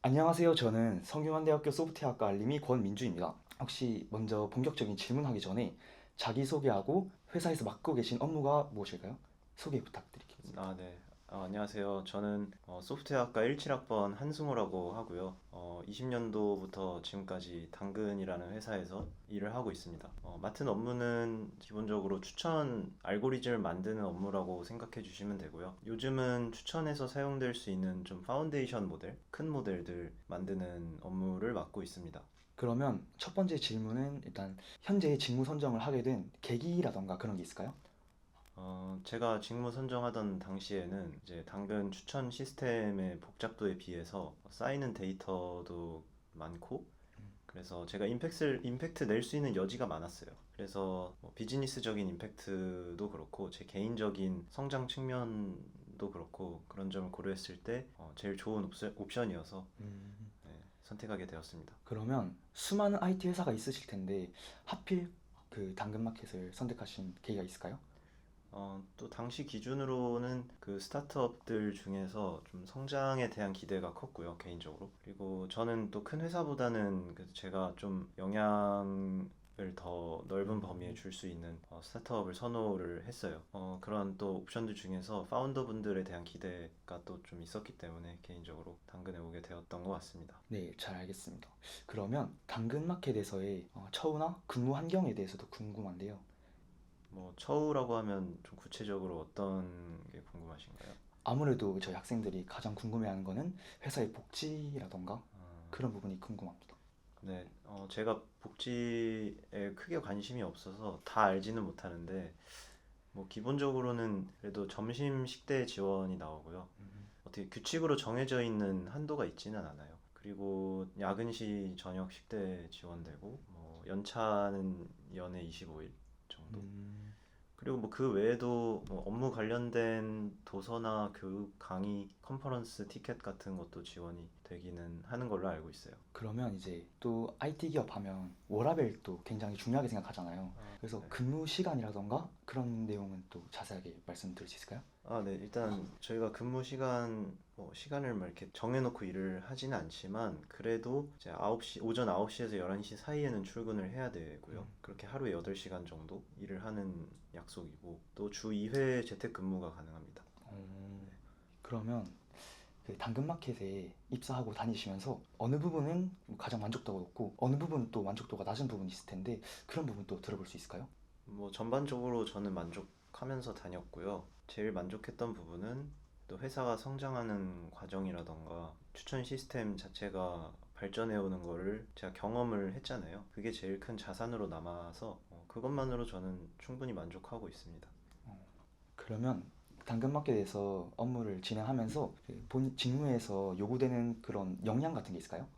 안녕하세요. 저는 성균관대학교 소프트웨어학과 알림이 권민주입니다. 혹시 먼저 본격적인 질문하기 전에 자기소개하고 회사에서 맡고 계신 업무가 무엇일까요? 소개 부탁드리겠습니다. 네. 안녕하세요. 저는 소프트웨어학과 17학번 한승우라고 하고요. 20년도부터 지금까지 당근이라는 회사에서 일을 하고 있습니다. 맡은 업무는 기본적으로 추천 알고리즘을 만드는 업무라고 생각해 주시면 되고요. 요즘은 추천에서 사용될 수 있는 좀 파운데이션 모델, 큰 모델들 만드는 업무를 맡고 있습니다. 그러면 첫 번째 질문은 일단 현재 직무 선정을 하게 된 계기라던가 그런 게 있을까요? 제가 직무 선정하던 당시에는 이제 당근 추천 시스템의 복잡도에 비해서 쌓이는 데이터도 많고, 그래서 제가 임팩트 낼 수 있는 여지가 많았어요. 그래서 뭐 비즈니스적인 임팩트도 그렇고, 제 개인적인 성장 측면도 그렇고, 그런 점을 고려했을 때 제일 좋은 옵션이어서 음, 네, 선택하게 되었습니다. 그러면 수많은 IT 회사가 있으실 텐데 하필 그 당근마켓을 선택하신 계기가 있을까요? 또 당시 기준으로는 그 스타트업들 중에서 좀 성장에 대한 기대가 컸고요, 개인적으로. 그리고 저는 또 큰 회사보다는 그래도 제가 좀 영향을 더 넓은 범위에 줄 수 있는 스타트업을 선호를 했어요. 그런 또 옵션들 중에서 파운더 분들에 대한 기대가 또 좀 있었기 때문에 개인적으로 당근에 오게 되었던 것 같습니다. 네, 잘 알겠습니다. 그러면 당근마켓에서의 처우나 근무 환경에 대해서도 궁금한데요. 뭐 처우라고 하면 좀 구체적으로 어떤 게 궁금하신가요? 아무래도 저희 학생들이 가장 궁금해하는 거는 회사의 복지라던가 그런 부분이 궁금합니다. 네, 제가 복지에 크게 관심이 없어서 다 알지는 못하는데, 뭐, 기본적으로는 그래도 점심 식대 지원이 나오고요. 어떻게 규칙으로 정해져 있는 한도가 있지는 않아요. 그리고 야근 시 저녁 식대 지원되고, 뭐, 연차는 연애 25일 정도. 음, 그리고 뭐 그 외에도 뭐 업무 관련된 도서나 교육 강의, 컨퍼런스 티켓 같은 것도 지원이 되기는 하는 걸로 알고 있어요. 그러면 이제 또 IT 기업 하면 워라밸도 굉장히 중요하게 생각하잖아요. 그래서 네. 근무 시간이라던가 그런 내용은 또 자세하게 말씀드릴 수 있을까요? 네. 일단 저희가 근무 시간, 뭐 시간을 막 이렇게 정해놓고 일을 하지는 않지만 그래도 이제 9시, 오전 9시에서 11시 사이에는 출근을 해야 되고요. 그렇게 하루에 8시간 정도 일을 하는 약속이고 또 주 2회 재택근무가 가능합니다. 어, 그러면 그 당근마켓에 입사하고 다니시면서 어느 부분은 가장 만족도가 높고 어느 부분은 또 만족도가 낮은 부분이 있을 텐데 그런 부분 또 들어볼 수 있을까요? 뭐 전반적으로 저는 만족하면서 다녔고요. 제일 만족했던 부분은 또 회사가 성장하는 과정이라던가 추천 시스템 자체가 발전해 오는 거를 제가 경험을 했잖아요. 그게 제일 큰 자산으로 남아서 그것만으로 저는 충분히 만족하고 있습니다. 그러면 당근마켓에서 업무를 진행하면서 본 직무에서 요구되는 그런 역량 같은 게 있을까요?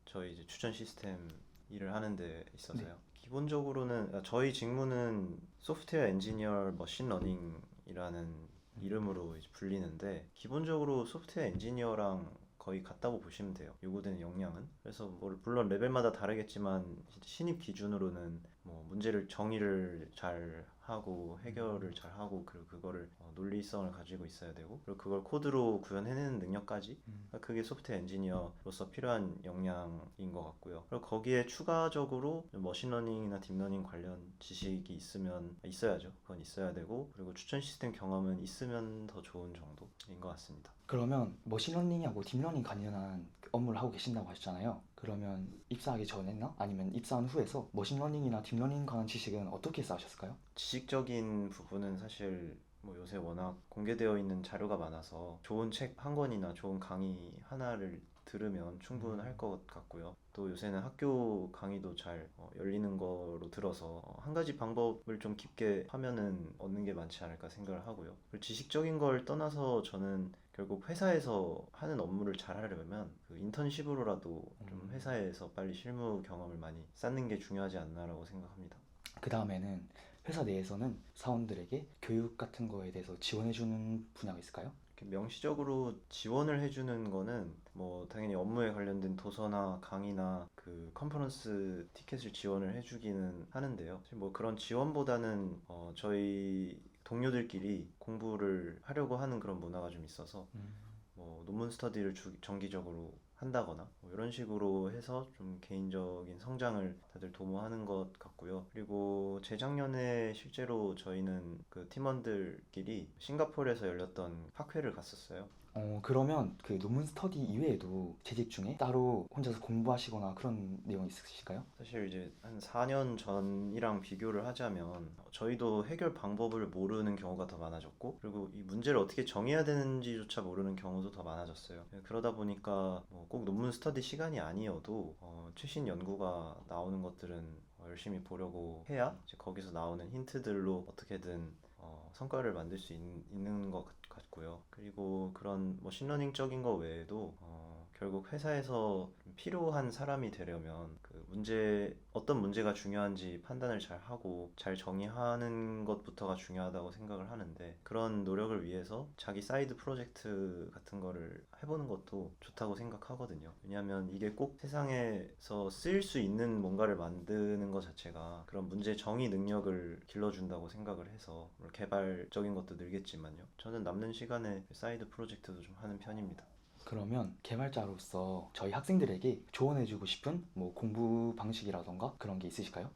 저희 이제 추천 시스템 일을 하는 데 네. 있어서요. 기본적으로는 저희 직무는 소프트웨어 엔지니어 머신러닝이라는 이름으로 이제 불리는데 기본적으로 소프트웨어 엔지니어랑 거의 같다고 보시면 돼요. 요구되는 역량은. 그래서 뭐 물론 레벨마다 다르겠지만 신입 기준으로는 뭐 문제를 정의를 잘 하고 해결을 잘 하고 그리고 그거를 논리성을 가지고 있어야 되고 그리고 그걸 코드로 구현해내는 능력까지 그게 소프트웨어 엔지니어로서 필요한 역량인 것 같고요. 그리고 거기에 추가적으로 머신러닝이나 딥러닝 관련 지식이 있으면 있어야죠. 그건 있어야 되고 그리고 추천 시스템 경험은 있으면 더 좋은 정도인 것 같습니다. 그러면 머신러닝하고 딥러닝 관련한 그 업무를 하고 계신다고 하셨잖아요. 그러면 입사하기 전에나 아니면 입사한 후에서 머신러닝이나 딥러닝 관한 지식은 어떻게 쌓으셨을까요? 지식적인 부분은 사실 뭐 요새 워낙 공개되어 있는 자료가 많아서 좋은 책 한 권이나 좋은 강의 하나를 들으면 충분할 것 같고요. 또 요새는 학교 강의도 잘 열리는 거로 들어서 한 가지 방법을 좀 깊게 하면은 얻는 게 많지 않을까 생각을 하고요. 그리고 지식적인 걸 떠나서 저는 결국 회사에서 하는 업무를 잘 하려면 그 인턴십으로라도 좀 회사에서 빨리 실무 경험을 많이 쌓는 게 중요하지 않나라고 생각합니다. 그 다음에는 회사 내에서는 사원들에게 교육 같은 거에 대해서 지원해주는 분야가 있을까요? 이렇게 명시적으로 지원을 해주는 거는 뭐 당연히 업무에 관련된 도서나 강의나 그 컨퍼런스 티켓을 지원을 해주기는 하는데요. 사실 뭐 그런 지원보다는 저희 동료들끼리 공부를 하려고 하는 그런 문화가 좀 있어서 뭐 논문 스터디를 정기적으로 한다거나 뭐 이런 식으로 해서 좀 개인적인 성장을 다들 도모하는 것 같고요. 그리고 재작년에 실제로 저희는 그 팀원들끼리 싱가포르에서 열렸던 학회를 갔었어요. 그러면 그 논문 스터디 이외에도 재직 중에 따로 혼자서 공부하시거나 그런 내용이 있으실까요? 사실 이제 한 4년 전이랑 비교를 하자면 저희도 해결 방법을 모르는 경우가 더 많아졌고 그리고 이 문제를 어떻게 정의해야 되는지조차 모르는 경우도 더 많아졌어요. 그러다 보니까 뭐꼭 논문 스터디 시간이 아니어도 최신 연구가 나오는 것들은 열심히 보려고 해야 이제 거기서 나오는 힌트들로 어떻게든 성과를 만들 수 있는 것 같고요. 그리고 그런 머신러닝적인 거 외에도 결국 회사에서 좀 필요한 사람이 되려면 그 어떤 문제가 중요한지 판단을 잘 하고 잘 정의하는 것부터가 중요하다고 생각을 하는데 그런 노력을 위해서 자기 사이드 프로젝트 같은 거를 해보는 것도 좋다고 생각하거든요. 왜냐하면 이게 꼭 세상에서 쓰일 수 있는 뭔가를 만드는 것 자체가 그런 문제 정의 능력을 길러준다고 생각을 해서 물론 개발적인 것도 늘겠지만요. 저는 남는 시간에 사이드 프로젝트도 좀 하는 편입니다. 그러면 개발자로서 저희 학생들에게 조언해주고 싶은 뭐 공부 방식이라던가 그런 게 있으실까요?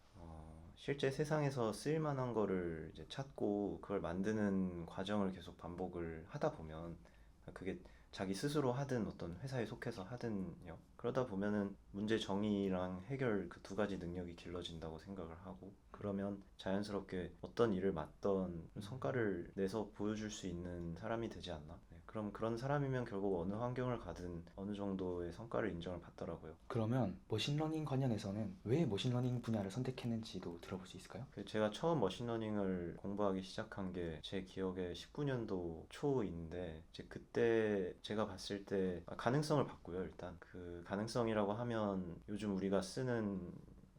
실제 세상에서 쓰일 만한 거를 이제 찾고 그걸 만드는 과정을 계속 반복을 하다 보면 그게 자기 스스로 하든 어떤 회사에 속해서 하든요. 그러다 보면은 문제 정의랑 해결 그 두 가지 능력이 길러진다고 생각을 하고 그러면 자연스럽게 어떤 일을 맡던 성과를 내서 보여줄 수 있는 사람이 되지 않나? 네, 그럼 그런 사람이면 결국 어느 환경을 가든 어느 정도의 성과를 인정을 받더라고요. 그러면 머신러닝 관련해서는 왜 머신러닝 분야를 선택했는지도 들어볼 수 있을까요? 제가 처음 머신러닝을 공부하기 시작한 게 제 기억에 19년도 초인데 이제 그때 제가 봤을 때 가능성을 봤고요. 일단 그 가능성이라고 하면 요즘 우리가 쓰는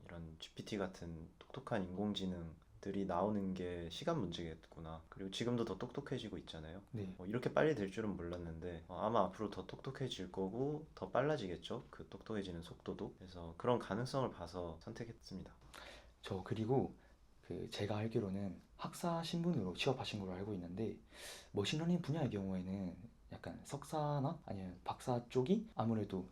이런 GPT 같은 똑똑한 인공지능들이 나오는 게 시간 문제겠구나. 그리고 지금도 더 똑똑해지고 있잖아요. 네. 이렇게 빨리 될 줄은 몰랐는데 아마 앞으로 더 똑똑해질 거고 더 빨라지겠죠. 그 똑똑해지는 속도도. 그래서 그런 가능성을 봐서 선택했습니다. 저 그리고 그 제가 알기로는 학사 신분으로 취업하신 걸로 알고 있는데 머신러닝 분야의 경우에는 약간 석사나 아니면 박사 쪽이 아무래도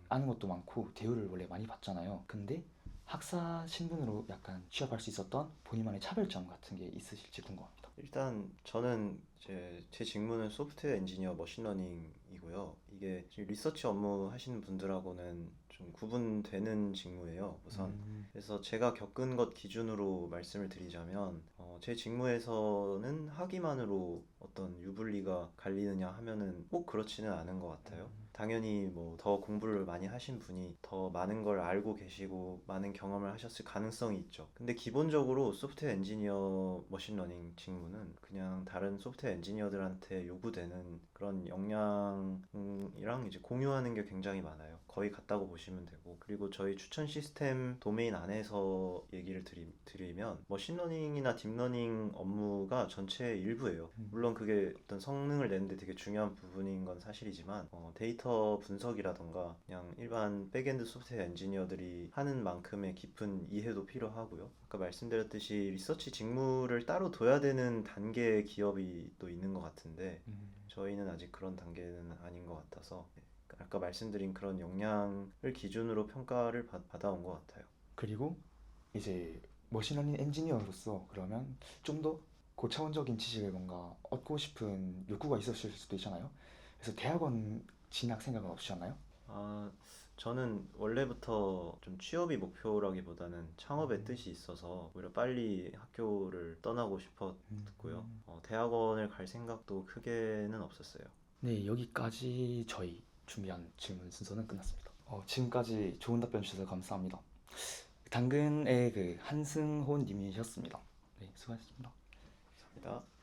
아는 것도 많고 대우를 원래 많이 받잖아요. 근데 학사 신분으로 약간 취업할 수 있었던 본인만의 차별점 같은 게 있으실지 궁금합니다. 일단 저는 이제 제 직무는 소프트웨어 엔지니어 머신러닝이고요. 이게 지금 리서치 업무 하시는 분들하고는 좀 구분되는 직무예요, 우선. 그래서 제가 겪은 것 기준으로 말씀을 드리자면 제 직무에서는 학위만으로 어떤 유불리가 갈리느냐 하면은 꼭 그렇지는 않은 것 같아요. 당연히 뭐 더 공부를 많이 하신 분이 더 많은 걸 알고 계시고 많은 경험을 하셨을 가능성이 있죠. 근데 기본적으로 소프트웨어 엔지니어 머신러닝 직무는 그냥 다른 소프트웨어 엔지니어들한테 요구되는 그런 역량이랑 이제 공유하는 게 굉장히 많아요. 거의 같다고 보시면 되고 그리고 저희 추천 시스템 도메인 안에서 얘기를 드리면 머신러닝이나 딥러닝 업무가 전체의 일부예요. 물론 그게 어떤 성능을 내는데 되게 중요한 부분인 건 사실이지만 데이터 분석이라던가 그냥 일반 백엔드 소프트웨어 엔지니어들이 하는 만큼의 깊은 이해도 필요하고요. 아까 말씀드렸듯이 리서치 직무를 따로 둬야 되는 단계의 기업이 또 있는 것 같은데 저희는 아직 그런 단계는 아닌 것 같아서 아까 말씀드린 그런 역량을 기준으로 평가를 받아온 것 같아요. 그리고 이제 머신러닝 엔지니어로서 그러면 좀 더 고차원적인 지식을 뭔가 얻고 싶은 욕구가 있으실 수도 있잖아요. 그래서 대학원 진학 생각은 없으셨나요? 아, 저는 원래부터 좀 취업이 목표라기보다는 창업의 뜻이 있어서 오히려 빨리 학교를 떠나고 싶었고요. 대학원을 갈 생각도 크게는 없었어요. 네, 여기까지 저희 준비한 질문 순서는 끝났습니다. 지금까지 좋은 답변 주셔서 감사합니다. 당근의 그 한승호 님이셨습니다. 네, 수고하셨습니다. 감사합니다.